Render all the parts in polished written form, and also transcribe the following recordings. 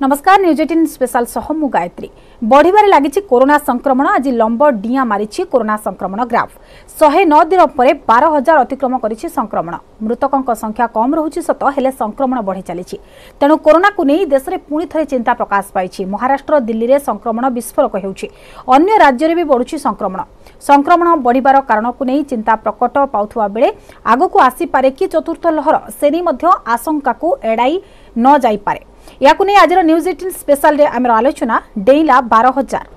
नमस्कार news 18 special सह मु गायत्री बढ़िबारे लागिछि कोरोना संक्रमण। आज लंब डिया मारिछि कोरोना संक्रमण ग्राफ 109 दिन पर 12,000 अतिक्रम करिछि संक्रमण। मृतकों संख्या कम रहुछि सत हेले संक्रमण बढ़ी चलिछि। तेणु कोरोना को नहीं देश में पुणी थे चिंता प्रकाश पाई। महाराष्ट्र दिल्ली में संक्रमण विस्फोरक होउछि। अन्य राज्य में भी बढ़ुछि संक्रमण। संक्रमण बढ़िबार कारण को नहीं चिंता प्रकट पाउथुवा बेले आगकू आसी पारे कि चतुर्थ लहर सेनी मध्य आशंका को एड़ाई न जाई पारे। याकू नहीं आज न्यूज 18 स्पेशल रे आमर आलोचना डेइला 12,000।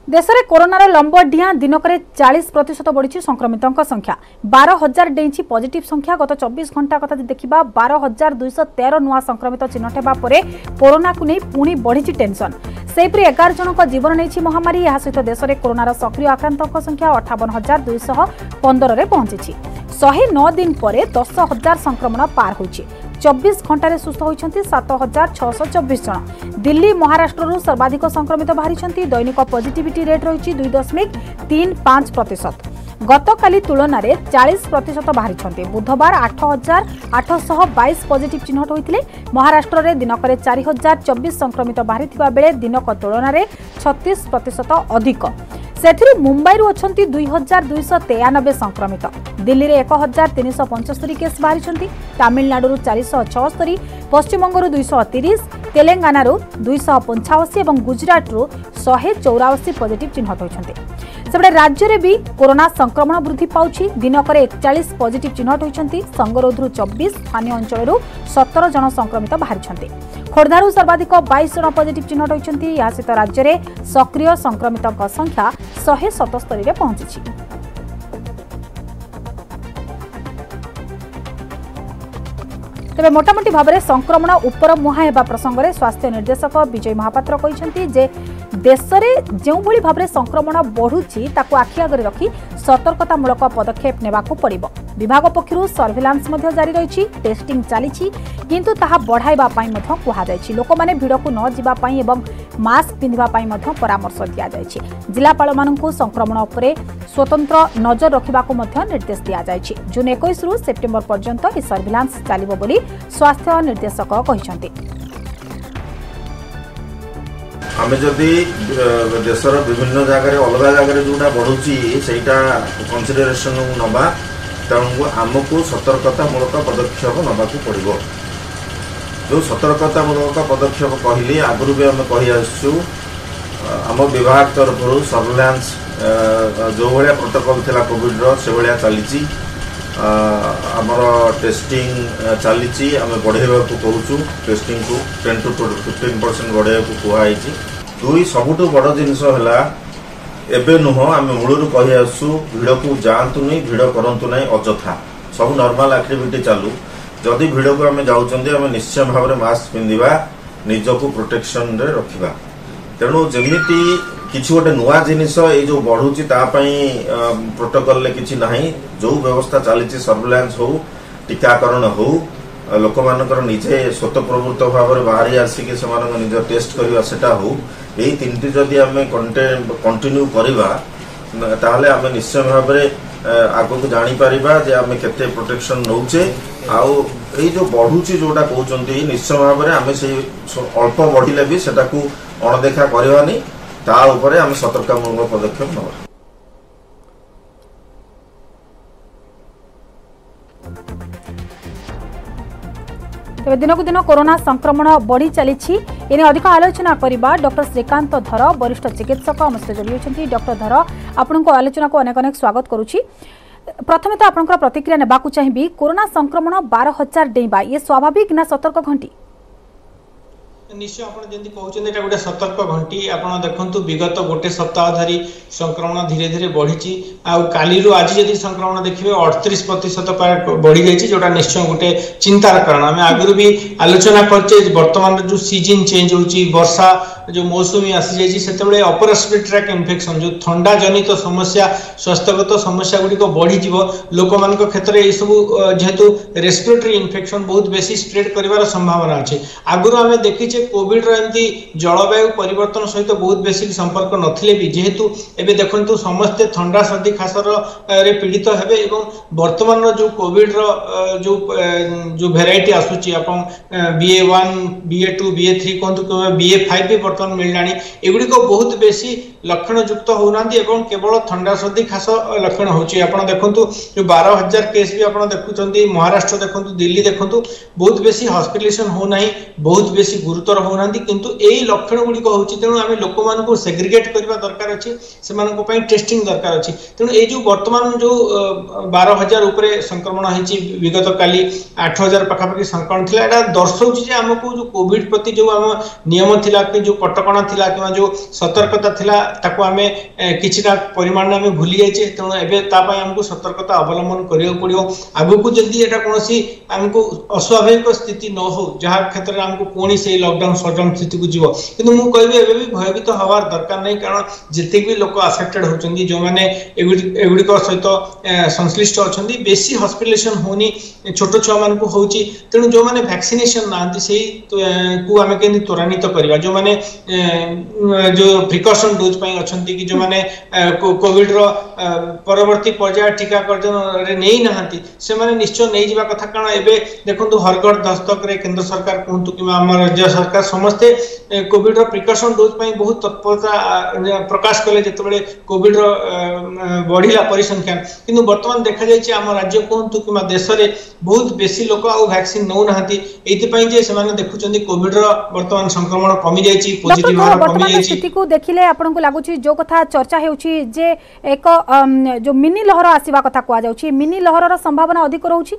देश में कोरोनार लंब डिया दिनक 40% बढ़ी संक्रमितों संख्या 12,000 डेई पॉजिटिव संख्या। गत 24 घंटा कथा देखा 12,213 नुआ संक्रमित चिन्हट होगा पर कोरोना को नहीं पुणी बढ़ी टेंशन। सेपरी 11 जनक जीवन नहीं महामारी। यह सहित देश में कोरोनार सक्रिय आक्रांतों संख्या 58,215 रे पहुंची। 109 दिन पर 10,000 संक्रमण पार होइछि। 24 घंटे सुस्थ होइछंती 7,624 जन। दिल्ली महाराष्ट्र सर्वाधिक संक्रमित बाहरी। दैनिक पॉजिटिविटी रेट रही 2.35%। गतकाली तुलन में 40% बाहरी। बुधवार 8,822 पॉजिटिव चिन्हट होते। महाराष्ट्र में दिनक 4,024 संक्रमित बाहरी बेले दिनक तुलन में 36% अधिक। सेथिरु मुंबई अच्छी 2,293 संक्रमित। दिल्ली में 1,375 केस बाहरी। तमिलनाडु 476, पश्चिमबंग 230, तेलंगाना 285 और गुजरात 184 पॉजिटिव चिन्हट होती। सेपटे राज्य में भी कोरोना संक्रमण वृद्धि पाउछि। दिनक 41 पॉजिटिव चिन्हट होती। संगरोधु 24, स्थानीय अंचल 17 जन संक्रमित बाहरी। खोर्धारू सर्वाधिक 22 जन पॉजिटिव चिन्हट होती। या सहित राज्य में सक्रिय संक्रमितों संख्या 177 रे पहुंची। तेरे मोटामोटी भाव में संक्रमण उपर मुहा हेबा प्रसंग में स्वास्थ्य निर्देशक विजय महापात्र कहते जे देश में जो भाव में संक्रमण बढ़ुची ताकू आखि आगे रखी सतर्कतामूलक पदक्षेप नेबाकू पड़िबो। विभाग पक्षरु सर्विलांस मध्य जारी रही। टेस्टिंग चली किंतु ताहा बढ़ाइबा पई मध्य कुहा जायछि। लोक माने भिड़ को न जिबा पई एवं मास्क पिंधिबा पई मध्य परामर्श दिया जायछि। जिलापाल मानकु संक्रमण उपरे स्वतंत्र नजर रखिबाकू मध्य निर्देश दिया जायछि। जून 21 रु सेप्टेम्बर पर्यंत ई सर्विलांस चलिबो बोली स्वास्थ्य निर्देशक कहिसंती। आम जदि देशर विभिन्न जगह अलग जगह जोटा बढ़ुची से कनसीडरेशन नवा तेणु आमको सतर्कतामूलक पदक्षेप नवाक पड़ो। जो सतर्कतामूलक पदक्षेप कहली आगु भी आम कही आसु आम विभाग तरफ सर्विलांस जो भाया प्रोटोकॉल थिला कोविड से भाया चली। आमर टेस्टिंग चली आम बढ़ेवा कहूँ। टेस्टिंग को 10 to 15% बढ़ेवा कहुई। दुई सबुठ बड़ जिनस एबे नुह आम मूलर कही आसु भिड़ को जातु नहीं, भिड़ करतु ना अजथा सब नॉर्मल एक्टिविटी चालू। जदि भिड़ को आम जाऊँ निश्चय भाव में मास्क पिंधिबा, निजको प्रोटेक्शन रे रखिबा। तेणु जमीती किसी गोटे नुआ जिनिस ये जो बढ़ुची प्रोटोकॉल किसी ना जो व्यवस्था चली सर्विलांस हो टीकाकरण हो लोक मानकर निजे स्वतःप्रवृत्त भाव में बाहरी आसिक निज टेस्ट करवा सेटा हो यही तीन जदि आम कंटिन्यू करवा ताहले आम निश्चय भाव में आग को जापर जे आम केते प्रोटेक्शन नौचे आउ ये जो बढ़ुची जोटा कहते निश्चय भाव में आम से अल्प बढ़िले भी सेटा को अणदेखा करवानी ता उपरे आम सतर्कतामूलक पदक्षेप नवा। तेज दिनकू दिन कोरोना संक्रमण बढ़ी चली। एने अधिक आलोचना करबा डॉक्टर श्रीकांत धर वरिष्ठ चिकित्सक आम सहित जोड़ी होती। डॉक्टर धर आपण आलोचना को अनेक अनेक स्वागत करुछि। प्रथमे तो आपनकर प्रतिक्रिया नेबाकू चाहिबी। कोरोना संक्रमण 12,000 डेइबा ये स्वाभाविक ना सतर्क घंटी? निश्चय आप कहते गोटे सतर्क घंटी। आप देखु विगत गोटे सप्ताह धरी संक्रमण धीरे धीरे बढ़ी। काली आज जदि संक्रमण देखिए 38% बढ़ी जाइए जोटा निश्चय गोटे चिंतार कारण। आम आगु भी आलोचना करचे बर्तमान जो सीजन चेंज होची वर्षा जो मौसुमी आसी जाइए से अपर रेस्पिरेटरी ट्रैक्ट इन्फेक्शन जो थंडा जनित समस्या स्वास्थ्यगत समस्या गुड़िक बढ़ी लोक मान क्षेत्र में सब जेहेतु रेस्पिरेटरी इन्फेक्शन बहुत बेसी स्प्रेड कर संभावना अच्छे। आगुरी आम देखी देखीचे कोविड रो एमती जलवायु परिवर्तन सहित बहुत बेसी संपर्क नथिले भी जेहेतु एबे देखंतु समस्त ठंडा सर्दी खासर रे पीड़ित हेबे एवं वर्तमान रो जो कोविड रो जो वेराइटी आसुची अपन BA1 BA2 BA3 कोंतु BA5 भी वर्तमान मिललानी एगुडी को बहुत बेसी लक्षण युक्त होनांती एवं केवल ठंडा सर्दी खास लक्षण होची आपण देखंतु जो 12000 केस भी आपण देखुचंती महाराष्ट्र देखंतु दिल्ली देखंतु बहुत बेसी हॉस्पिटलाइजेशन हो नाही बहुत बेसी गुरुतर होनांती किंतु एई लक्षण गुडी को होची तेनु आमे लोक मान को सेग्रीगेट करबा दरकार अछि सेमान को पई टेस्टिंग दरकार अछि तेनु ए जो वर्तमान जो 12000 ऊपर संक्रमण हिची विगत काली 8000 पाखा पाखी संक्रमण थिला एटा दर्शौची जे हमको जो कोविड प्रति जो हम नियम थिला कि जो कटकणा थिला कि जो सतर्कता थिला ताको आमे किछिटा परिमाण में भूली जाइए तेणु एबे तापाई हमको सतर्कता अवलंबन करियो पड़ियो आगु को जल्दी एटा कोनोसी हमको अस्वाभाविक स्थिति न हो जहा क्षेत्र में हमको कोनी से लॉकडाउन शटडाउन स्थिति को जीवो किंतु मु कहबे एबे भी भयभीत हवार दरकार नहीं कारण जते भी लोक अफेक्टेड होचंदी जो माने एगुडी को सहित संश्लिष्ट अछंदी बेसी हॉस्पिटलाइजेशन होनी छोटो छुआ मान को होची तेणु जो माने वैक्सीनेशन नांती सेही को हमें केनी त्वरान्वित करबा जो माने जो प्रिकॉशन डोज पई अछंती कि जो माने कोविड रो परवर्ती पर्याय टीकाकरण रे नै नहांती से माने निश्चय नै जिबा कथा कारण एबे देखंतु हरगढ़ दस्तक रे केंद्र सरकार कोंतु कि हमर राज्य सरकार समस्ते कोविड रो प्रिकॉशन डोज पई बहुत तत्परता प्रकाश कले जेतबेले कोविड रो बढ़िला परिसंख्या किंतु वर्तमान देखा जायछि हमर राज्य कोंतु कि देश रे बहुत बेसी लोक आ वैक्सीन नौ नहांती एति पई जे से माने देखुचंदी कोविड रो वर्तमान संक्रमण कमी जायछि पॉजिटिव हार कमी जायछि स्थिति को देखिले आपन को लागुछि जो कथा चर्चा हेउछि जे एक जो मिनी लहर आसीबा कथा कुआ जाउछि मिनी लहर रो संभावना अधिक रहउछि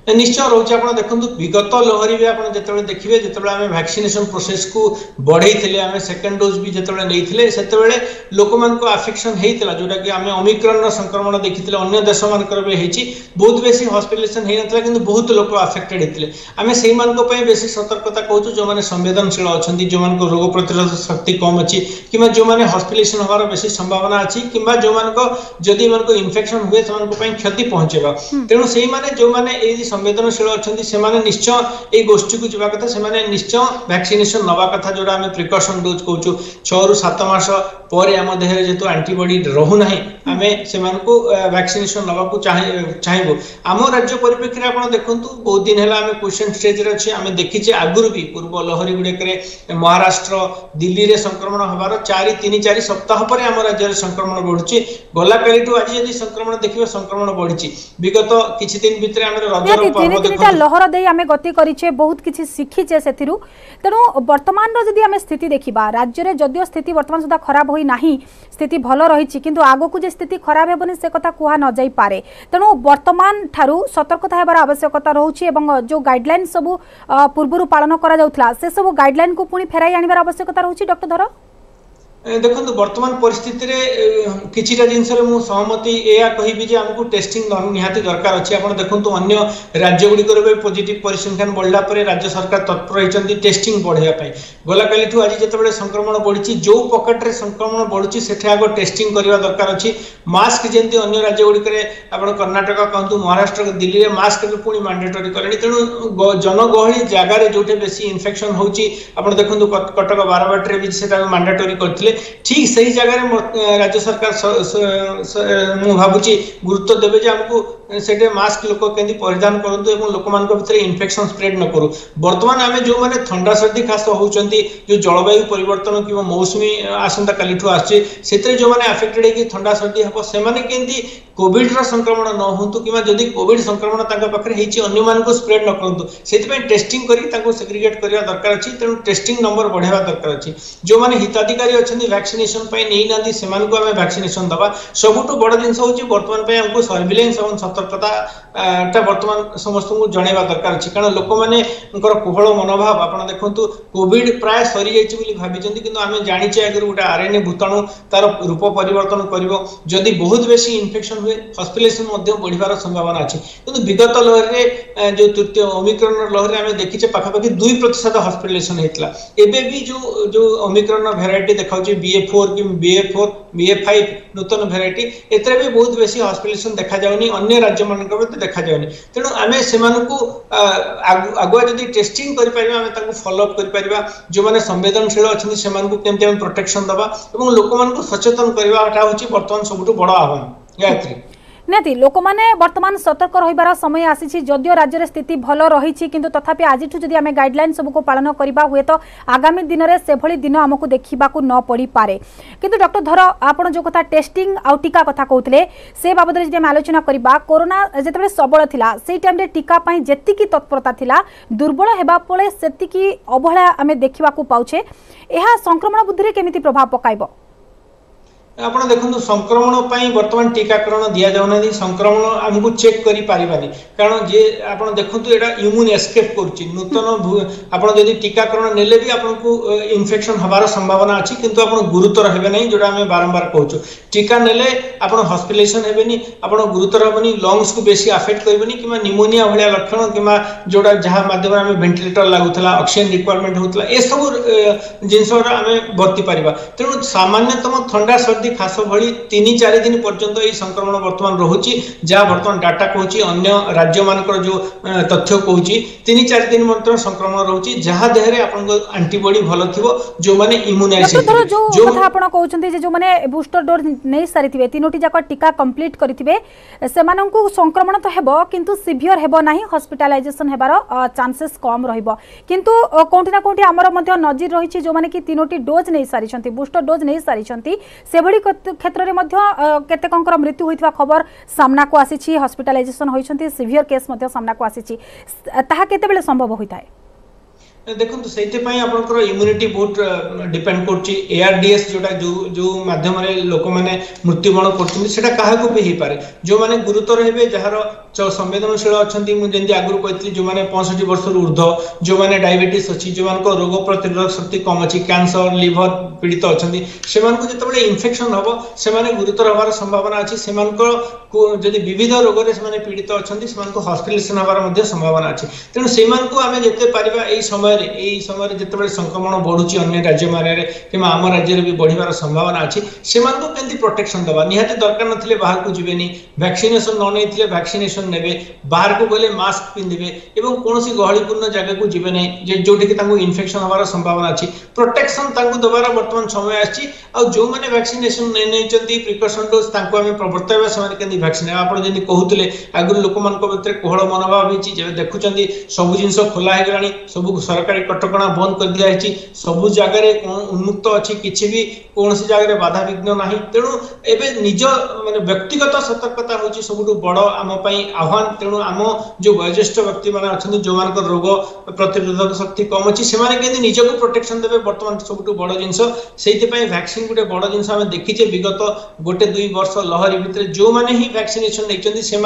निश्चय रोचे आपण देखंतु विगत लहरी भी आपण जेतबे देखिबे जेतबे हमें वैक्सीनेशन प्रोसेस को बढ़ाई थिले हमें सेकंड डोज भी जेतबे नैथिले सेतबेले लोक मान को अफेक्शन हेइतला जोटा कि हमें ओमिक्रॉन रो संक्रमण देखिथिले अन्य देश मान कर बे हेछि बहुत बेसी हॉस्पिटलाइजेशन हेइ नथला किंतु बहुत लोक अफेक्टेड हेतिले हमें सेही मान को पई बेसी सतर्कता कहउछु जो माने संवेदनशील अछंती जो मान को रोग प्रतिरोधक शक्ति कम अछि किबा जो माने हॉस्पिटलाइजेशन होबार बेसी संभावना अछि किबा जो मान को जदी मान को इन्फेक्शन हुए समान को पई क्षति पहुंचेबा तेनु सेही माने जो माने ए संवेदनशील अछंती से माने निश्चय ए गोष्ठी को जीवा कथा से माने निश्चय वैक्सीनेशन नवा कथा जोडा हमें प्रिकॉशन डोज कहउछु 6 रु 7 मास परे हम देह रे जेतो एंटीबॉडी रहु नाही हमें से मान को वैक्सीनेशन नवा को चाहिबो हम राज्य परिप्रेक्षी रे आपण देखंतु बहुत दिन हैला हमें क्वेश्चन स्टेज रे अछि हमें देखि जे आगुर भी पूर्व लहरी गुडे करे महाराष्ट्र दिल्ली रे संक्रमण होबार 3-4 सप्ताह परे हम राज्य रे संक्रमण बढ़ुची गला कालीटू आज यदि संक्रमण देखिबे संक्रमण बढ़िची विगत किछि दिन भितरे हमर राज्य लहर दे आमे गति करिछे बहुत किछि सिखिछे सेथिरु तेनु वर्तमान रो जदि आमे स्थिति देखिबा राज्य रे जदियो स्थिति वर्तमान सुधा खराब होई नाही स्थिति भलो रहिछि किंतु आगो को जे स्थिति खराब हेबनी से कथा कुहा न जाई पारे तेनु वर्तमान थारु सतर्कता हेबार आवश्यकता रहउछि एवं जो गाइडलाइन सब पूर्वरु पालन करा जाउथला से सब गाइडलाइन को पुनी फेराई आनिबार आवश्यकता रहउछि डॉक्टर धर देखो वर्तमान परिस्थिति रे किछिटा जिनस रे मु सहमति एया कहिबि जे हमकु टेस्टिंग निहाती दरकार अछि आपण देखंतु अन्य राज्य गुडी करे पॉजिटिव परिसंख्यान बढ़ला परे राज्य सरकार तत्पर रहिचंती टेस्टिंग बढ़िया पई गला कालीठू आज जेतेबेले संक्रमण बढ़िछि जो पॉकेट रे संक्रमण बढ़ुछि सेठे आगो टेस्टिंग करबा दरकार अछि मास्क जेंती अन्य राज्य गुडी करे आपण कर्नाटक कहंतु महाराष्ट्र दिल्ली रे मास्क भी पुनी मैंडेटरी करनी तेनु जनगहली जागा रे जोटे बेसी इन्फेक्शन होउछि आपण देखंतु कटक बारबाटी रे भी सेटा मैंडेटरी करथिले ठीक सही जगह राज्य सरकार मु भाबुची गुरुत्व देबे जे हमको सेटे मास्क लोक केंदी परिधान करंतु एवं लोक मान को भितर इन्फेक्शन स्प्रेड न करू वर्तमान आमे जो माने ठंडा सर्दी खास होउचंती जो जलवायु परिवर्तन कि मौसमी आसंता कालीठू आछे सेतरे जो माने अफेक्टेड है कि ठंडा सर्दी हबो से माने केंदी कोविड रो संक्रमण न होंतु किमा जदी कोविड संक्रमण ताका पखरे हेची अन्य मान को स्प्रेड न करंतु सेति पे टेस्टिंग करी ताको सेग्रीगेट करिया दरकार अछि तेनु टेस्टिंग नंबर बढ़ेवा दरकार अछि जो माने हिताधिकारी अछंती वैक्सीनेशन पे नै नांदी सेमान को हमें वैक्सीनेशन दबा सबुटु बड़ दिन होची वर्तमान पे हमको सर्विलेंस एवं सतर्कता टा वर्तमान समस्त को जणेवा दरकार अछि कारण लोक माने उनकर कोहळ मनोभाव आपण देखंतु कोविड प्राय सरी जायछि बोली भाबिचंती किंतु हमें जानि छै अगर उटा आरएनए भूताणु तार रूप परिवर्तन करिवो जदी बहुत बेसी इन्फेक्शन हुए हॉस्पिटलाइजेशन मध्ये बढ़िबार संभावना अछि किंतु विगत लहर रे जो तृतीय ओमिक्रॉन लहर रे हमें देखि छै पाखा पाखी 2% हॉस्पिटलाइजेशन हेतला एबे भी जो ओमिक्रॉन वेराइटी देखाउ कहूँ BA4 कि BA4 BA5 नूतन भेराइटी एतरे भी बहुत बेसी हॉस्पिटलाइजेशन देखा जाउनी अन्य राज्य मानक में देखा जाउनी तेणु आमे सेमानकु आगुआ जदि टेस्टिंग करि परिबा आमे ताकु फॉलो अप करि परिबा जो माने संवेदनशील अछन सेमानकु केमते हम प्रोटेक्शन दबा एवं लोक मानकु सचेतन करबाटा होची वर्तमान सबुटु बड़ आह्वान गायत्री निहाती लोक मैंने बर्तमान सतर्क रहिबार समय आसी जदियो राज्य में स्थिति भल रही किंतु तथापि आज जदि आम गाइडलाइन सबको पालन करबा हुए तो आगामी दिन में से भली दिन आमको देखा न पड़ी पारे किंतु डॉक्टर धर आपण जो कथा टेस्टिंग आउ टीका कथा कहते से बाबद जब आम आलोचना करबा कोरोना जिते सबल थिला से टाइम रे टीका पई जेतिकी तत्परता थिला दुर्बल हेबा पळे सेतिकी अवहेला आम देखा पाउछे एहा संक्रमण बुद्धि रे केमिति प्रभाव पकाइबो आप देखो संक्रमण बर्तमान टीकाकरण दि जाऊना संक्रमण आमको चेक करी पारिबानी कारण जे आप देखो यहाँ इम्यून एस्केप कर नूतन आप टीकाकरण नेले भी आपको इन्फेक्शन हबार संभावना अच्छी किंतु आप गुरुतर हेबे नहीं जोटा आम बारंबार कहूँ टीका नेले आप हॉस्पिटलाइजेशन हेबेनी आप गुरुतर हेबनी लंग्स को बेसी अफेक्ट करबेनी कि निमोनिया भाया लक्षण कि जोटा जहाँ माध्यम आम वेंटिलेटर लगुला ऑक्सीजन रिक्वायरमेंट होता है सब जिनस आम बर्ती पारिबा तेणु सामान्यतम ठंडा सर्दी खास भली 3-4 दिन पर्यंत ये संक्रमण वर्तमान रोची जहाँ वर्तमान डाटा कहूँ अन्य राज्य मानकर जो तथ्य कहूँ 3-4 दिन मतलब संक्रमण रोची जहाँ देहरे आपन एंटीबॉडी भल थिबो जो माने इम्यूनाइज जो कथा आपण कहउछन्ती जे जो माने बूस्टर डोज नै सारिथिबे तीनोटी जाक टीका कंप्लीट करिथिबे सेमानंकु संक्रमण तो हेबो किंतु सिवियर हेबो नाही हॉस्पिटलाइजेशन हेबार चांसेस कम रहिबो किंतु कोंठी ना कोंठी हमर मध्ये नजर रहिछि जो माने कि तीनोटी डोज नै सारिछन्ती बूस्टर डोज नै सारिछन्ती सेभଳି क्षेत्र में केतेकंकर मृत्यु होइथिबा खबर सामना को आसी हॉस्पिटलाइजेशन होइछन्ती सिवियर केस मध्ये सामना को आसी ताहा केते बेले संभव होइताय देखो से आपंकर इम्यूनिटी बहुत डिपेंड करआरडीएस जोटा जो माध्यम लोक मैंने मृत्युवरण कर भी हो पारे जो मैंने गुरुतर हे जार संवेदनशील अच्छा मुझे आगुरी कही जो मैंने 65 वर्ष ऊर्ध जो मैंने डायबिटीज अच्छी जो मान रोग प्रतिरोधक शक्ति कम अच्छी कैंसर लिवर पीड़ित अच्छा से जो इन्फेक्शन हम से गुरुतर हबार संभावना अच्छी से जदि विविध रोग से पीड़ित अच्छा से हॉस्पिटलाइजेशन हबार संभावना अच्छी तेणु से आम जिते पारिबा समय जिते संक्रमण बढ़ुची अन्य राज्य मान कि आम राज्य भी बढ़िबार संभावना अच्छी से प्रोटेक्शन दबा निहाती दरकार नथिले बाहर को जीवेनी वैक्सीनेशन न नहीं वैक्सीनेशन नेबे बाहर को गले मास्क पिंधिबे एवं कोनोसी गहलीपूर्ण जगह को जीवे नहीं जोठी तांको इन्फेक्शन हबार संभावना अच्छी प्रोटेक्शन तांको दबार वर्तमान समय आछि आ जो माने वैक्सीनेशन नै नैचंती प्रिकॉशन डोज तांको आमे प्रवर्तयबा समय केंदी वैक्सीन आपण जेनी कहउतले आगु लोक मान को भितर कोहळ मनोभाव हिची जे देखुचंदी सब जिंस खोला हे गलानी सब सरकारी कटकणा बंद कर दिया है सबु जगह उन्मुक्त अच्छी किसी भी कौन सी जगह बाधा विघ्न ना तेणु एवं निज माने व्यक्तिगत सतर्कता हूँ सब बड़ आम आह्वान तेणु आम जो वयोज्येष्ठ व्यक्ति मैंने अच्छा जो मान रोग प्रतिरोधक शक्ति कम अच्छी से निजक प्रोटेक्शन देवे बर्तमान सब बड़ जिनस से वैक्सीन गोटे बड़ जिनस आम देखीचे विगत 1-2 वर्ष लहरी भितर जो मैंने ही वैक्सीनेशन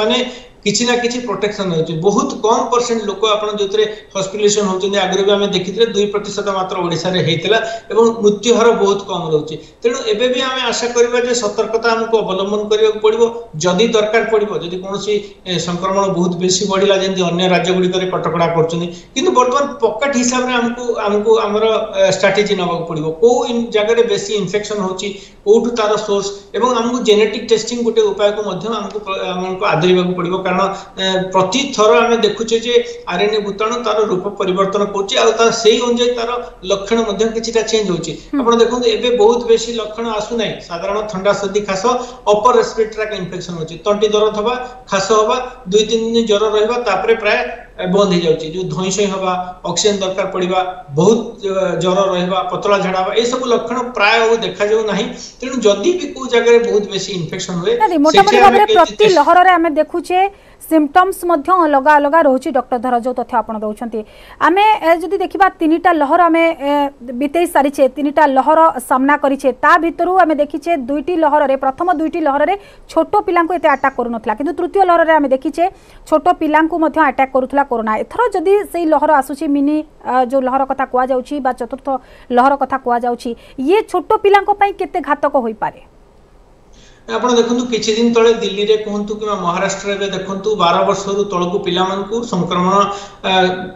नहीं किसी ना किसी प्रोटेक्शन होती बहुत कम परसेंट लोक आप जो हॉस्पिटलाइजेशन होती आगे भी आम देखी 2% मात्र ओडिशा रे हेतिला एवं मृत्यु हार बहुत कम रोचे तेणु एबे भी आम आशा करबा जे सतर्कता हमको अवलंबन करबा पड़िबो जदि दरकार पड़िबो जदि कोनोसी संक्रमण बहुत बेसी बढ़िला जेंति अन्य राज्य गुडी करे कटकड़ा करछनी किंतु वर्तमान पॉकेट हिसाब रे हमको हमर स्ट्रेटजी नबा पड़िबो को जगह रे बेसी इन्फेक्शन होची कोठु तार सोर्स एवं हमको जेनेटिक टेस्टिंग गोटे उपाय को मध्य हमको आदरिबा पड़िबो कारण प्रति थर आम देखुचे जे आरएनए भूताणु तार रूप परिवर्तन करुच्ची से अनुसार तार लक्षण कि चेंज होची आपण देखो एबे बहुत बेसी लक्षण आसु नहीं साधारण ठंडा सर्दी खास अपर रेस्पिरेटरी ट्रैक्ट इन्फेक्शन होची तंटी दर्द हवा खास हवा 2-3 दिन ज्वर रहिबा तापरे प्राय बंद हो जाउची जो धइसई हवा ऑक्सीजन दरकार पड़िबा बहुत ज्वर रहिबा पतला झड़ा ए सब लक्षण प्राय देखा जाउ नाही तेणु जदि भी को जगह बहुत बेसी इन्फेक्शन हुए मोटामोटी भाबरे प्रति लहर रे हमें देखुचे सिम्पटम्स मध्य अलग अलग रोचे डॉक्टर धर जो तथ्य आप दौरान आम जदि देखा 3टा लहर आम बीते सारीचे 3टा लहर सामना करें ता भितर आम देखीचे 2टी लहर रे प्रथम 2टी लहर रे छोट पिला एत आटाक करूनथला किंतु तृतीय लहर रे आम देखीचे छोट पिला आटाक करूथला कोरोना एथर जदि से लहर आसुची मिनी जो लहर कथा कुआ जाउची बा चतुर्थ लहर कथा कुआ जाउची ये छोट पिला केते घातक होई पारे ଆପଣ ଦେଖନ୍ତୁ କିଛି ଦିନ ତଳେ ଦିଲ୍ଲୀରେ କୁହନ୍ତୁ କିମ୍ବା ମହାରାଷ୍ଟ୍ରରେ ଦେଖନ୍ତୁ 12 ବର୍ଷରୁ ତଳକୁ ପିଲାମାନଙ୍କୁ ସଂକ୍ରମଣ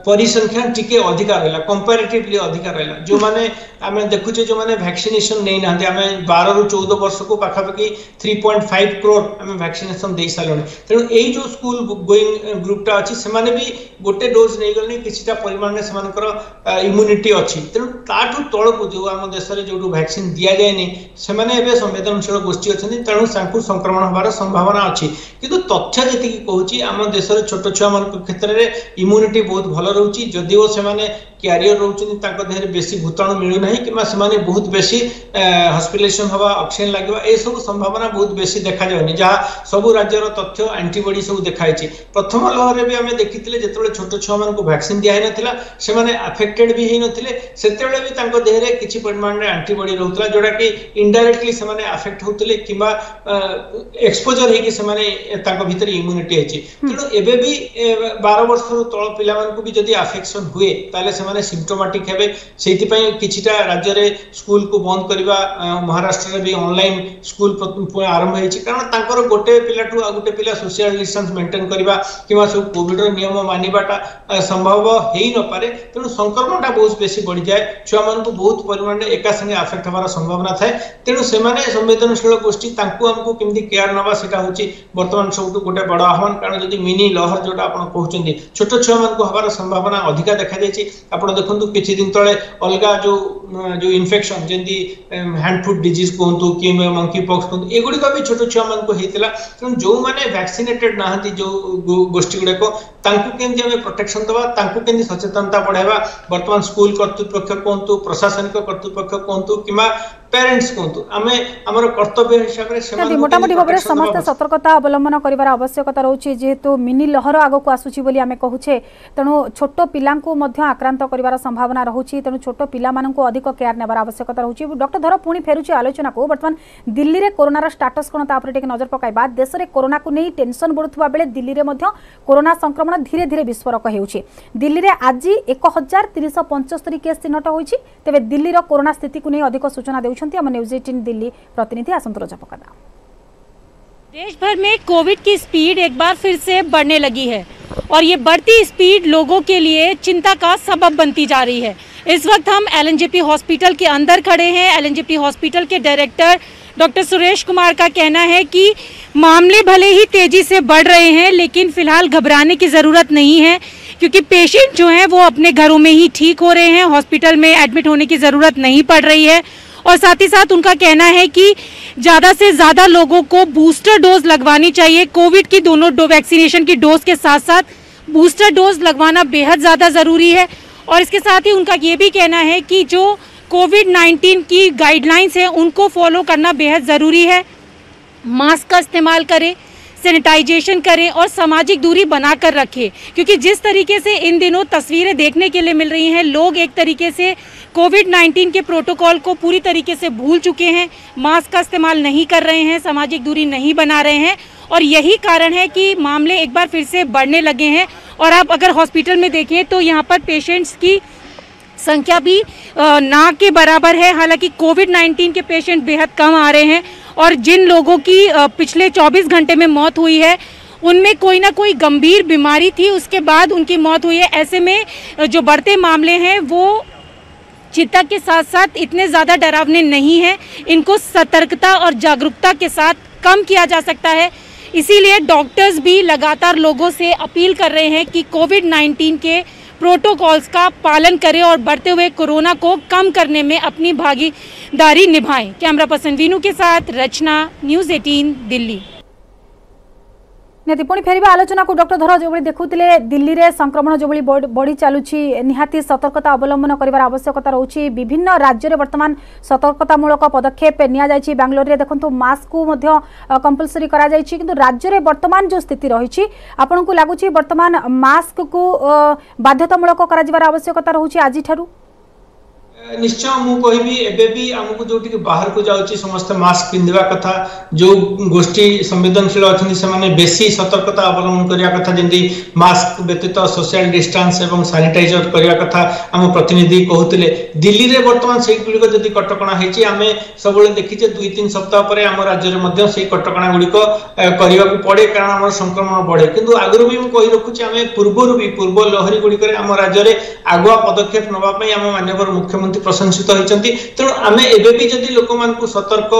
ପରିସଂଖ୍ୟା ଟିକେ ଅଧିକା ରହିଲା, କମ୍ପାରେଟିଭଲି ଅଧିକା ରହିଲା। ଯୋଉମାନେ ଆମେ ଦେଖୁଛେ ଯୋଉମାନେ ଭ୍ୟାକ୍ସିନେସନ ନେଇନାହାନ୍ତି, ଆମେ 12 ରୁ 14 ବର୍ଷକୁ ପାଖାପାଖି 3.5 crore ଆମେ ଭ୍ୟାକ୍ସିନେସନ ଦେଇ ସାରିଲୁଣି। ତେଣୁ ଏଇ ଯୋଉ ସ୍କୁଲ ଗୋଇଂ ଗ୍ରୁପଟା ଅଛି ସେମାନେ ବି ଗୋଟେ ଡୋଜ ନେଇଗଲେଣି, କିଛିଟା ପରିମାଣରେ ସେମାନଙ୍କର ଇମ୍ୟୁନିଟି ଅଛି। ତେଣୁ ତାଠୁ ତଳକୁ ଯୋଉ ଆମ ଦେଶରେ ଯୋଉଠୁ ଭ୍ୟାକ୍ସିନ ଦିଆଯାଏନି ସେମାନେ ଏବେ ସମ୍ବେଦନଶୀଳ ଗୋଷ୍ଠୀ ଅଛନ୍ତି, ତେଣୁ ତାଙ୍କୁ ସଂକ୍ରମଣ ହେବାର ସମ୍ଭାବନା ଅଛି। କିନ୍ତୁ ତଥ୍ୟ ଯେତିକି କହୁଛି ଆମ ଦେଶରେ ଛୋଟ ଛୁଆମାନଙ୍କ କ୍ଷେତ୍ରରେ ଇମ୍ୟୁନିଟି ବହୁତ ଭଲ ରହୁଛି, ଯଦିଓ ସେମାନେ କ୍ୟାରିୟର ରହୁଛନ୍ତି, ତାଙ୍କ ଦେହରେ ବେଶୀ ଭୂତାଣୁ ମିଳୁନାହିଁ କିମ୍ବା ସେମାନେ ବହୁତ ବେଶୀ ହସ୍ପିଟାଲାଇଜେସନ ହେବା, ଅକ୍ସିଜେନ ଲାଗିବା ଏସବୁ ସମ୍ଭାବନା ବହୁତ ବେଶୀ ଦେଖାଯାଉନି, ଯାହା ସବୁ ରାଜ୍ୟର ତଥ୍ୟ ଆଣ୍ଟିବଡି ସବୁ ଦେଖାଇଛି। ପ୍ରଥମ ଲହରରେ ବି ଆମେ ଦେଖିଥିଲେ ଯେତେବେଳେ ଛୋଟ ଛୁଆମାନଙ୍କୁ ଭ୍ୟାକ୍ସିନ ଦିଆହେଇନଥିଲା ସେମାନେ ଆଫେକ୍ଟେଡ ବି ହେଇନଥିଲେ, ସେତେବେଳେ ବି ତାଙ୍କ ଦେହରେ କିଛି ପରିମାଣରେ ଆଣ୍ଟିବଡି ରହୁଥିଲା, ଯୋଉଟାକି ଇନଡାଇରେକ୍ଟଲି ସେମାନେ ଆଫେକ୍ଟ ହଉଥିଲେ କିମ୍ବା ଏକ୍ସପୋଜର ହେଇକି ସେମାନେ ତାଙ୍କ ଭିତରେ ଇମ୍ୟୁନିଟି ହେଇଛି। ତେଣୁ ଏବେ ବି 12 ବର୍ଷରୁ ତଳ ପିଲାମାନଙ୍କୁ ବି ଯଦି ଆଫେକ୍ସନ ହୁଏ ତାହେଲେ ସେମାନେ ସିମ୍ପଟୋମାଟିକ ହେବେ। ସେଇଥିପାଇଁ କିଛିଟା ରାଜ୍ୟରେ ସ୍କୁଲକୁ ବନ୍ଦ କରିବା, ମହାରାଷ୍ଟ୍ରରେ ବି ଅନଲାଇନ ସ୍କୁଲ ଆରମ୍ଭ ହେଇଛି, କାରଣ ତାଙ୍କର ଗୋଟେ ପିଲାଠୁ ଆଉ ଗୋଟେ ପିଲା ସୋସିଆଲ ଡିଷ୍ଟାନ୍ସ ମେଣ୍ଟେନ କରିବା କିମ୍ବା ସବୁ କୋଭିଡର ନିୟମ ମାନିବାଟା ସମ୍ଭବ ହେଇନପାରେ। ତେଣୁ ସଂକ୍ରମଣଟା ବହୁତ ବେଶୀ ବଢିଯାଏ, ଛୁଆମାନଙ୍କୁ ବହୁତ ପରିମାଣରେ ଏକା ସାଙ୍ଗେ ଆଫେକ୍ଟ ହେବାର ସମ୍ଭାବନା ଥାଏ। ତେଣୁ ସେମାନେ ସମ୍ବେଦନଶୀଳ ଗୋଷ୍ଠୀ, ତାଙ୍କୁ ଆମକୁ କେମିତି କେୟାର ନେବା ସେଟା ହଉଛି ବର୍ତ୍ତମାନ ସବୁଠୁ ଗୋଟେ ବଡ ଆହ୍ୱାନ। କାରଣ ଯଦି ମିନି ଲହର ଯୋଉଟା ଆପଣ କହୁଛନ୍ତି ଛୋଟ ଛୁଆମାନଙ୍କୁ ହେବାର ସମ୍ଭାବନା ଅଧିକା ଦେଖାଯାଇଛି। ଆପଣ ଦେଖନ୍ତୁ କିଛି ଦିନ ତଳେ ଅଲଗା ଯୋଉ ଇନଫେକ୍ସନ ଯେମିତି ହ୍ୟାଣ୍ଡ ଫୁଟ୍ ଡିଜିଜ କୁହନ୍ତୁ କି ମଙ୍କି ପକ୍ସ କୁହନ୍ତୁ, ଏଗୁଡିକ ବି ଛୋଟ ଛୁଆମାନଙ୍କୁ ହେଇଥିଲା। ତେଣୁ ଯୋଉମାନେ ଭ୍ୟାକ୍ସିନେଟେଡ ନାହାନ୍ତି ଯୋଉ ଗୋଷ୍ଠୀ ଗୁଡାକ, ତାଙ୍କୁ କେମିତି ଆମେ ପ୍ରୋଟେକ୍ସନ ଦେବା, ତାଙ୍କୁ କେମିତି ସଚେତନତା ବଢାଇବା, ବର୍ତ୍ତମାନ ସ୍କୁଲ କର୍ତ୍ତୃପକ୍ଷ କୁହନ୍ତୁ, ପ୍ରଶାସନିକ କର୍ତ୍ତୃପକ୍ଷ କୁହନ୍ତୁ କିମ୍ବା ପ୍ୟାରେଣ୍ଟସ୍ କୁହନ୍ତୁ, ଆମେ ଆମର କର୍ତ୍ତବ୍ୟ ହିସାବରେ ସେମାନଙ୍କୁ ମୋଟାମୋଟି ଭାବରେ ସମସ୍ତେ ସତର୍କତା ଅବଲମ୍ବନ କରିବାର ଆବଶ୍ୟକତା ରହୁଛି। ଯେହେତୁ ମିନି ଲହର ଆଗକୁ ଆସୁଛି ବୋଲି ଆମେ କହୁଛେ, ତେଣୁ ଛୋଟ ପିଲାଙ୍କୁ ମଧ୍ୟ ଆକ୍ରାନ୍ତ କରିବାର ସମ୍ଭାବନା ରହୁଛି, ତେଣୁ ଛୋଟ ପିଲାମାନଙ୍କୁ ଅଧିକ କେୟାର ନେବାର ଆବଶ୍ୟକତା ରହୁଛି। ଡକ୍ଟର ଧର ପୁଣି ଫେରୁଛି ଆଲୋଚନାକୁ, ବର୍ତ୍ତମାନ ଦିଲ୍ଲୀରେ କରୋନାର ଷ୍ଟାଟସ୍ କ'ଣ ତା ଉପରେ ଟିକେ ନଜର ପକାଇବା। ଦେଶରେ କରୋନାକୁ ନେଇ ଟେନସନ୍ ବଢୁଥିବା ବେଳେ ଦିଲ୍ଲୀରେ ମଧ୍ୟ କରୋନା ସଂକ୍ରମଣ ଧୀରେ ଧୀରେ ବିସ୍ଫୋରକ ହେଉଛି। ଦିଲ୍ଲୀରେ ଆଜି 1375 କେସ୍ ଚିହ୍ନଟ ହୋଇଛି। ତେବେ ଦିଲ୍ଲୀର କରୋନା ସ୍ଥିତିକୁ ନେଇ ଅଧିକ ସୂଚନା ଦେଉଛନ୍ତି ଆମ न्यूज 18 दिल्ली प्रतिनिधि आसंतोष जपकदा। देश भर में कोविड की स्पीड एक बार फिर से बढ़ने लगी है और ये बढ़ती स्पीड लोगों के लिए चिंता का सबब बनती जा रही है। इस वक्त हम एलएनजेपी हॉस्पिटल के अंदर खड़े हैं। एलएनजेपी हॉस्पिटल के डायरेक्टर डॉक्टर सुरेश कुमार का कहना है कि मामले भले ही तेजी से बढ़ रहे हैं, लेकिन फिलहाल घबराने की ज़रूरत नहीं है, क्योंकि पेशेंट जो हैं वो अपने घरों में ही ठीक हो रहे हैं, हॉस्पिटल में एडमिट होने की ज़रूरत नहीं पड़ रही है। और साथ ही साथ उनका कहना है कि ज़्यादा से ज़्यादा लोगों को बूस्टर डोज लगवानी चाहिए। कोविड की दोनों वैक्सीनेशन की डोज के साथ साथ बूस्टर डोज लगवाना बेहद ज़्यादा ज़रूरी है। और इसके साथ ही उनका ये भी कहना है कि जो कोविड-19 की गाइडलाइंस हैं उनको फॉलो करना बेहद ज़रूरी है। मास्क का इस्तेमाल करें, सैनिटाइजेशन करें और सामाजिक दूरी बनाकर रखें, क्योंकि जिस तरीके से इन दिनों तस्वीरें देखने के लिए मिल रही हैं, लोग एक तरीके से कोविड-19 के प्रोटोकॉल को पूरी तरीके से भूल चुके हैं, मास्क का इस्तेमाल नहीं कर रहे हैं, सामाजिक दूरी नहीं बना रहे हैं, और यही कारण है कि मामले एक बार फिर से बढ़ने लगे हैं। और आप अगर हॉस्पिटल में देखें तो यहाँ पर पेशेंट्स की संख्या भी ना के बराबर है। हालांकि कोविड-19 के पेशेंट बेहद कम आ रहे हैं, और जिन लोगों की पिछले 24 घंटे में मौत हुई है उनमें कोई ना कोई गंभीर बीमारी थी, उसके बाद उनकी मौत हुई है। ऐसे में जो बढ़ते मामले हैं वो चिंता के साथ साथ इतने ज़्यादा डरावने नहीं हैं, इनको सतर्कता और जागरूकता के साथ कम किया जा सकता है। इसीलिए डॉक्टर्स भी लगातार लोगों से अपील कर रहे हैं कि कोविड-19 के प्रोटोकॉल्स का पालन करें और बढ़ते हुए कोरोना को कम करने में अपनी भागीदारी निभाएं। कैमरा पर्सन वीनू के साथ रचना, न्यूज़ 18 दिल्ली। निहाती पुणी फेरिबा आलोचना को डॉक्टर धर जो देखुले दिल्ली रे संक्रमण जो बढ़ी चलुची, निहाती सतर्कता अवलंबन करिवार आवश्यकता रहउची। विभिन्न राज्य रे वर्तमान सतर्कतामूलक पदक्षेप निया जायछि। बेंगलोर रे देखंतु मास्क को मध्य कंपलसरी करा जायछि, किंतु राज्य रे वर्तमान जो स्थिति रहिछि आपनको लागुछि वर्तमान मास्क को बाध्यतामूलक करा जिवार आवश्यकता रहउछि आजि ठारू। निश्चय मु कहबी एबे भी हमको जोटी बाहर को जाउची समस्त मास्क पिंधवा कथा जो गोष्ठी संवेदनशील अछनी से माने बेसी सतर्कता अवलंबन करिया कथा जेंदी मास्क व्यतीत सोशल डिस्टेंस एवं सैनिटाइजर करिया कथा हम प्रतिनिधि कहउतले दिल्ली रे वर्तमान सेही गुडी को जदी कटकणा हेची हमें सबले देखि जे 2-3 सप्ताह परे हम राज्य रे मध्ये सेही कटकणा गुडी को करिया को पड़े कारण हमर संक्रमण बढ़े किंतु आगरो भी हम कहि रखुची हमें पूर्व लहरी गुडी करे हम राज्य रे आगुआ पदक्षेप नबा पई हम माननीय मुख्यमंत्री प्रशंसित होइचंती तेणु आमे एबे भी जदी लोक मानकु सतर्क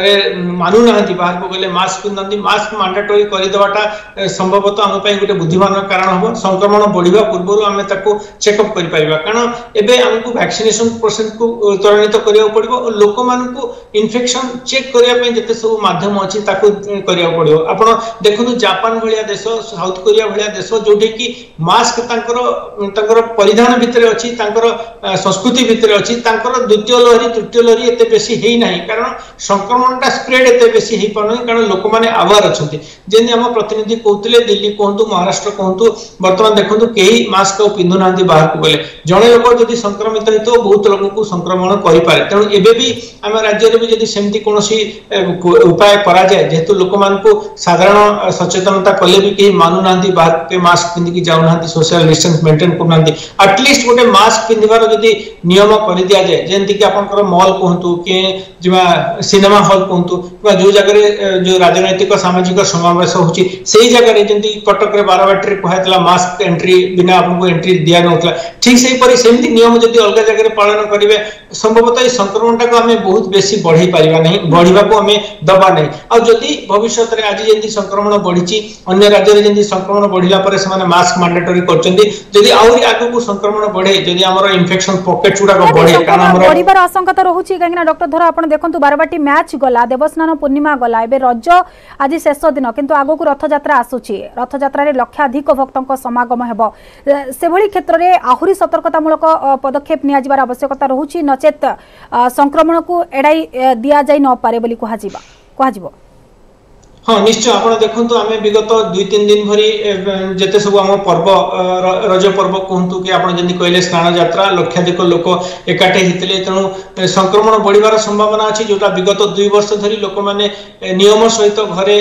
रे मानु नाहंती बाहर को गले मास्क पिंधंती मास्क मैंडेटरी करि देबाटा संभवतः हम पई गोटे बुद्धिमान कारण हो संक्रमण बढ़िबा पूर्वरु आमे ताको चेकअप करि परिबा कारण एबे हमकु वैक्सीनेशन प्रोसेस को त्वरित करिया पड़िबो लोक मानकु इन्फेक्शन चेक करिया पई जते सब माध्यम अछि ताको करिया पड़िबो आपण देखनु जापान भलिया देश साउथ कोरिया भलिया देश जोठी कि मास्क तांकर परिधान भितरे अछि तांकर संस्कृति भितरे अछि तांकर द्वितीय लहरी तृतीय लहरी एते बेसी हेई नाही कारण संक्रमणटा स्प्रेड एते बेसी हेई पानो कारण लोक माने आवार अछंती जेनि हम प्रतिनिधि कहउतले दिल्ली कहंतु महाराष्ट्र कहंतु वर्तमान देखंतु केही मास्क पिंधु नांती बाहर को गले जणे लोक जदी संक्रमित हेतो बहुत लोक को संक्रमण करि पारे तेणु एबे भी हम राज्य रे भी जदी सेमति कोनोसी उपाय करा जाय जेतु लोक मान को साधारण सचेतनता कले भी केही मानु नांती बाहर के मास्क पिंधि की जाउ नांती सोशल डिस्टेंस मेंटेन कर नांती एटलीस्ट गोटे मास्क पिंधिबार जदी नियम कर दिया जाए जेंति कि आपनकर मॉल कहंतु के जिमा सिनेमा हॉल कहंतु बा जो जगह रे जो राजनैतिक सामाजिक समावेश होची सेही जगह रे जेंति कटक रे 12 बैटरी कहतला मास्क एंट्री बिना आपनको एंट्री दिया नथला ठीक सेही परि सेमति नियम जदी अलग जगह रे पालन करिवे संभवतः संक्रमणटा को हमें बहुत बेसी बढ़ाई परिबा नहीं बढ़िबा को हमें दबा नहीं आ जदी भविष्य रे आज जेंति संक्रमण बढ़िची अन्य राज्य रे जेंति संक्रमण बढ़िला परे समान मास्क मैंडेटरी करचंदी जदी आउरी आगु को संक्रमण बढ़े जदी हमर इन्फेक्शन पॉकेट चुडा को बढ़े कारण हमर बढ़िबार आशंका तो रहउची काहेना डॉक्टर धर आपण देखंतु बारबाटी मैच गला देवस्नान पूर्णिमा गला एबे रज आज शेष दिन किंतु आगो को रथ यात्रा आसुची रथ यात्रा रे लक्षाधिक भक्तों समागम हेबो से भली क्षेत्र रे आहुरी सतर्कतामूलक पदक्षेप निया जिबार आवश्यकता रहउची नचेत संक्रमण को एडाई दिया जाय न पारे बोली कहाजिबो हाँ निश्चय आपण देखंतु आमे विगत 2-3 दिन भरी जेते सब हम पर्व रज पर्व कहंतु कि आपण जंदी कहले स्नान यात्रा लक्षाधिक लोक एकाठे हितले तेणु संक्रमण बढ़िबार संभावना अछि जोटा विगत 2 वर्ष धरी लोक माने नियम सहित घरे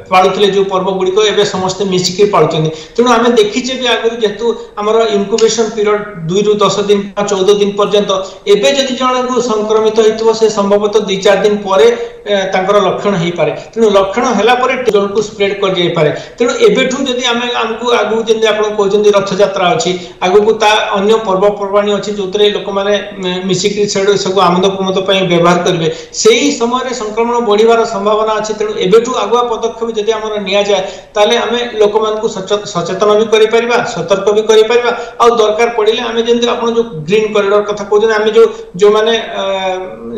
पाळुतले जो पर्व गुडी को एबे समस्त मिसिके पाळुतनी तेणु आमे देखिचे भी आगु जेतु हमर इनक्यूबेशन पीरियड 2 रु 10 दिन 14 दिन पर्यंत एबे जदि जण को संक्रमित हितबो से संभवतः 2-4 दिन परे तांकर लक्षण हेई पारे तेणु लक्षण हैला परे जण को स्प्रेड कर जाय पारे तेणु एबेठू जदि आमे हमकु आगु जंदे आपण कहजंदी रथ यात्रा अछि आगु को ता अन्य पर्व पर्वाणी अछि जोतरे लोक माने मिसिक सेड सब आनंद प्रमोद पई व्यवहार करबे सेही समय रे संक्रमण बढ़िबार संभावना अछि तेणु एबेठू आगुआ पदक्षेप जदि हमर निया जाय ताले आमे लोक मान को सचेतन भी करि परिबा सतर्क भी करि परिबा आ दरकार पडिले आमे जंदे आपण जो ग्रीन कॉरिडोर कथा कहजन आमे जो माने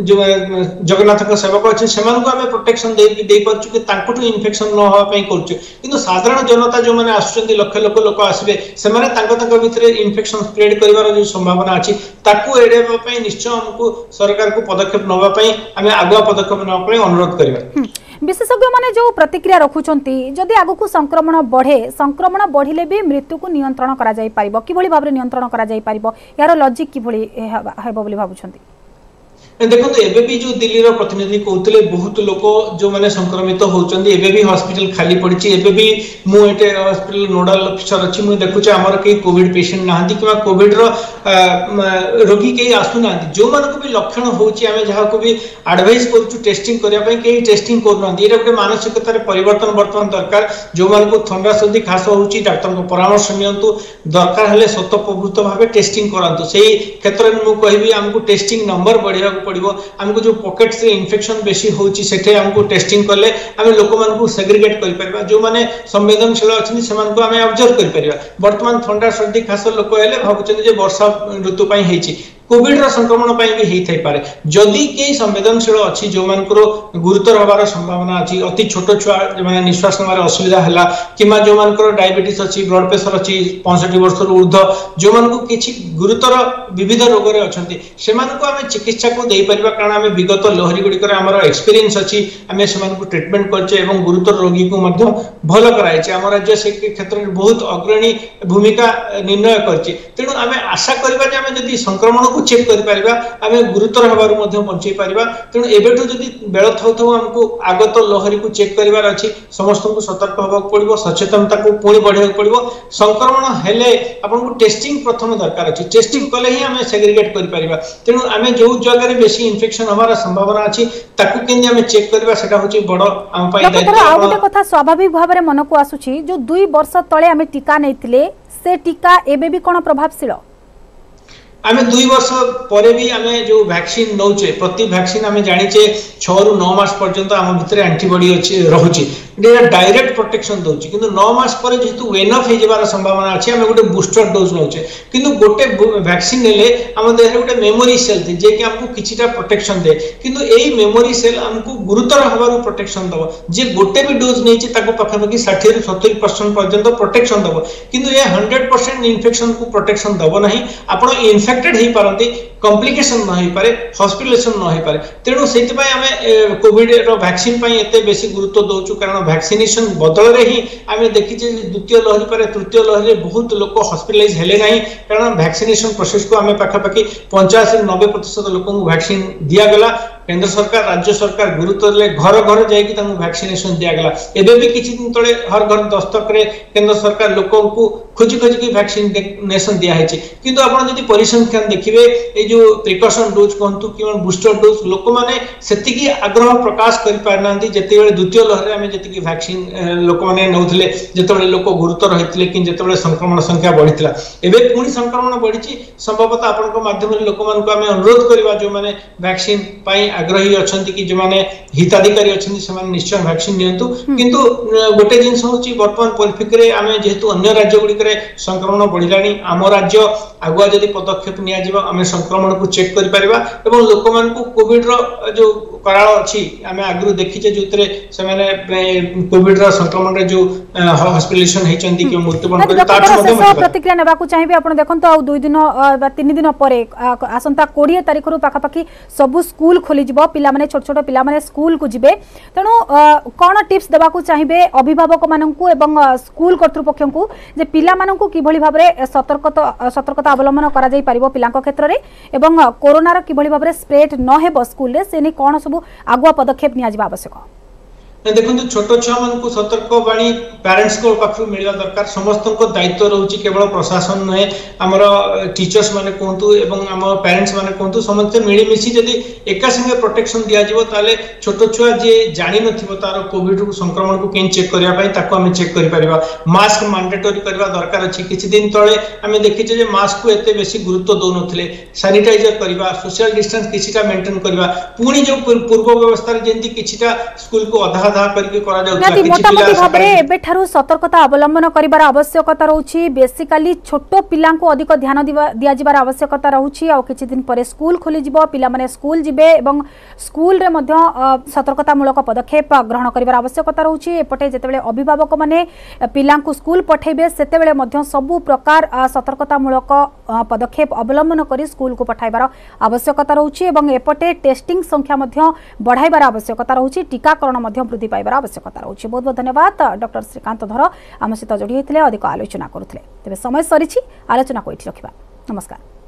जो जगन्नाथ को सेवक अछि सेमान को आमे प्रोटेक्शन दे परछु कि तांकुटु इन्फेक्शन न होवा पई करछु किंतु साधारण जनता जो माने आसुचंदी लक्ष लोक आसबे से माने तांको भितरे इन्फेक्शन स्प्रेड करिवार जो संभावना अछि ताकू एडेबा पई निश्चय हमकु सरकार को पदक्षेप नवा पई आमे आगुआ पदक्षेप नवा पई अनुरोध करबा विशेषज्ञ माने जो प्रतिक्रिया रखुचंती जदि आगु को संक्रमण बढ़िले भी मृत्यु को नियंत्रण करा जाय पारिबो कि भली भाबरे नियंत्रण करा जाय पारिबो यार लॉजिक कि भली हेबो बोली भाबुचंती देखो एबे भी जो दिल्ली रो प्रतिनिधि कहउतले बहुत लोक जो माने संक्रमित होचंदी एबे भी हॉस्पिटल खाली पड़िची एबे भी मु एटे हॉस्पिटल नोडल ऑफिसर अछि मु देखुचे हमर के कोविड पेशेंट नाहंती किबा कोविड रो रोगी के आसु नाहंती जो मान को भी लक्षण होची हमें जहा को भी एडवाइस करछु टेस्टिंग करिया पई के टेस्टिंग कर नाहंती एटा गुटे मानसिकता रे परिवर्तन वर्तमान दरकार जो मान को ठंडा सर्दी खास होची डॉक्टर को परामर्श नियंतु दरकार हले सतप्रभुत भाबे टेस्टिंग करंतु सेही क्षेत्र में मु कहबी हमको टेस्टिंग नंबर बढ़िया पड़िबो हमको जो पॉकेट से इन्फेक्शन बेसी होची सेठे हमको टेस्टिंग करले हमें लोक मान को सेग्रीगेट करि परबा जो माने संवेदनशील अछि समान को हमें ऑब्जर्व करि परबा वर्तमान ठंडा सर्दी खास लोक हेले भाबुचन जे वर्षा ऋतु पई हेची कोविड रो संक्रमण पई भी हेई थाई पारे जदी के संवेदनशील अछि जो मान को गुरुतर होबार संभावना अछि अति छोट छुआ माने निश्वास नबार असुविधा हला किमा जो मान को डायबिटीज अछि ब्लड प्रेशर अछि 65 वर्ष रो ऊर्ध्व जो मान को किछि गुरुतर विविध रोग रे अछंती से मान को हमें चिकित्सा को देई परबा कारण हमें विगत लहरी गुडी करे हमर एक्सपीरियंस अछि हमें से मान को ट्रीटमेंट करछे एवं गुरुतर रोगी को मध्य भलो कराय छै हमर राज्य से क्षेत्र में बहुत अग्रणी भूमिका निर्णय करछि तेनु हमें आशा करबा जे हमें जदी संक्रमण को ସମସ୍ତଙ୍କୁ ଚେକ୍ କରିପାରିବା ଆମେ ଗୁରୁତର ହେବାରୁ ମଧ୍ୟ ବଞ୍ଚେଇ ପାରିବା। ତେଣୁ ଏବେଠୁ ଯଦି ବେଳ ଥାଉ ଥାଉ ଆମକୁ ଆଗତ ଲହରୀକୁ ଚେକ୍ କରିବାର ଅଛି, ସମସ୍ତଙ୍କୁ ସତର୍କ ହେବାକୁ ପଡ଼ିବ, ସଚେତନତାକୁ ପୁଣି ବଢ଼ାଇବାକୁ ପଡ଼ିବ। ସଂକ୍ରମଣ ହେଲେ ଆପଣଙ୍କୁ ଟେଷ୍ଟିଂ ପ୍ରଥମ ଦରକାର ଅଛି, ଟେଷ୍ଟିଂ କଲେ ହିଁ ଆମେ ସେଗ୍ରିଗେଟ୍ କରିପାରିବା। ତେଣୁ ଆମେ ଯେଉଁ ଜାଗାରେ ବେଶୀ ଇନଫେକ୍ସନ ହେବାର ସମ୍ଭାବନା ଅଛି ତାକୁ କେମିତି ଆମେ ଚେକ୍ କରିବା ସେଟା ହେଉଛି ବଡ଼ ଆମ ପାଇଁ ଦାୟିତ୍ୱ। ଆଉ ଗୋଟେ କଥା ସ୍ୱାଭାବିକ ଭାବରେ ମନକୁ ଆସୁଛି, ଯୋଉ 2 ବର୍ଷ ତଳେ ଆମେ टीका ନେଇଥିଲେ से टीका एबे भी कोन प्रभावशील? आमे 2 वर्ष परे भी आमे जो वैक्सीन नौचे, प्रति वैक्सीन आमे जानिचे 6 रु 9 मास पर्यंत आम भितर एंटीबॉडी अछि रहुची, एटा डायरेक्ट प्रोटेक्शन दोची। किंतु 9 मास परे जेतु एनफ हे जेबार संभावना अछि, आमे गोटे बूस्टर डोज नौचे। किंतु गोटे वैक्सीन नेले आम देह रे गोटे मेमोरी सेल थी जे कि हमको किछिटा प्रोटेक्शन दे, किंतु एई मेमोरी सेल हमको गुरुतर हबारु प्रोटेक्शन दबो। जे गोटे भी डोज नैछि ताको पाखापाखि 60 रु 70% पर्यंत प्रोटेक्शन दबो, किंतु ये 100% इन्फेक्शन को प्रोटेक्शन दबो नाही। आपण इन्फेक्टेड ही पारंती, कॉम्प्लिकेशन न हो पारे, हॉस्पिटलाइजेशन न हो पारे। तेणु से कोविड वैक्सीन एते बेसी गुरुत्व दौचु, कारण वैक्सीनेशन बदल रे ही आम देखीचे द्वितीय लहरी पर तृतीय लहरी बहुत लोक हॉस्पिटलाइज हेले नहीं, कारण वैक्सीनेशन प्रोसेस को आम पाखापाखि 85 से 90% लोक वैक्सीन दिगला। केंद्र सरकार राज्य सरकार गुरुत्व ले घर घर जाइए वैक्सीनेशन दिगला। एवं भी किसी दिन तले हर घर दस्तक रे केंद्र सरकार लोकों को खोजी खोजिकी वैक्सीनेशन दिखाई। किंतु आप परिसंख्यान देखिए ये जो प्रिकॉशन डोज कहतु कि बूस्टर डोज लोक मैंने सेतिकी आग्रह प्रकाश कर पारना जिते द्वितीय लहर में जी वैक्सीन लोक मैंने नौले जिते लोक गुरुतर होते कि जिते संक्रमण संख्या बढ़ी एवं पुणी संक्रमण बढ़ी। संभवतः आपण माध्यम लोक आम अनुरोध करवा जो मैंने वैक्सीन आग्रही अच्छा कि जो मैंने हिताधिकारी अच्छा निश्चय वैक्सीन नियंतु। किंतु गोटे जिनस होची वर्तमान परिप्रेक्षी आम जेहेतु अन्य राज्य गुड़िक संक्रमण बढ़िलानी, आम राज्य आगुआ जदि पदक्षेप निया जिवो आम संक्रमण को चेक कर परिबा एवं लोक मान को कोविड रो जो कराल अछि आम आगु देखीचे जोतरे से माने कोविड रो संक्रमण रे जो हॉस्पिटलाइजेशन हेचंती कि मृत्युवरण कर ताठ मध्ये प्रतिक्रिया नेबा को चाहिबे। आपण देखंतो आ 2 दिन बा 3 दिन परे आसंता 20 तारिख रु पाखापाखि सब स्कूल खोली जिवो, पिला माने छोट छोट पिला माने स्कूल को जिबे। तेणु कोन टिप्स देबा को चाहिबे अभिभावक माननकु एवं स्कूल कर्तृपक्ष को जे पिला माननकु किभली भाबरे सतर्कता अवलंबन करा जाई परिबो पिलांक क्षेत्र रे एवं कोरोना रो किभली भाबरे स्प्रेड न हेबो स्कूल रे से नै कोन सब आगुआ पदक्षेप निया जिबा आवश्यक? देखो छोट छुआ मान को सतर्क बाणी पेरेंट्स को पाखु मिलवा दरकार। समस्त दायित्व रोचे केवल प्रशासन नुहे आमर टीचर्स माने कहतु एवं आम पेरेंट्स माने कहतु समस्त मिलमिशी जदि एका संगे प्रोटेक्शन दिज्व ताले छोट छुआ जे जानी नथिबो तार कोविड संक्रमण को केन चेक करिया पई ताको हम चेक करि परिबा। मास्क मैंडेटरी करबा दरकार अछि। किछि दिन तळे आमे देखिचे जे मास्क को एते बेसी गुरुत्व दो नथिले, सैनिटाइजर करबा, सोशल डिस्टेंस किछिटा मेंटेन करबा, पुणी जो पूर्व व्यवस्था रे जेंति किछिटा स्कूल को अधा मोटामोटी भाव में सतर्कता अवलंबन कर आवश्यकता रोची। बेसिकली छोट पिला अधिक ध्यान दिया आवश्यकता रोची। किछि दिन पर स्कूल खोली जिवो, पिला माने स्कूल जिबे एवं स्कूल रे मध्य सतर्कतामूलक पदक्षेप ग्रहण कर आवश्यकता रोची। एपटे जेतेबेले अभिभावक माने पिला स्कूल पठेबे सेतेबेले मध्य सबु प्रकार सतर्कतामूलक पदक्षेप अवलंबन कर स्कूल को पठाइबार आवश्यकता रोची एवं एपटे टेस्टिंग संख्या मध्य बढ़ाइबार आवश्यकता रोची। टीकाकरण मध्य वृद्धि पाइबार आवश्यकता रोची। बहुत बहुत धन्यवाद डॉक्टर श्रीकांत धर आम सहित जोड़ी होते अधिक आलोचना करुले। तेज समय सरी आलोचना को रखा। नमस्कार।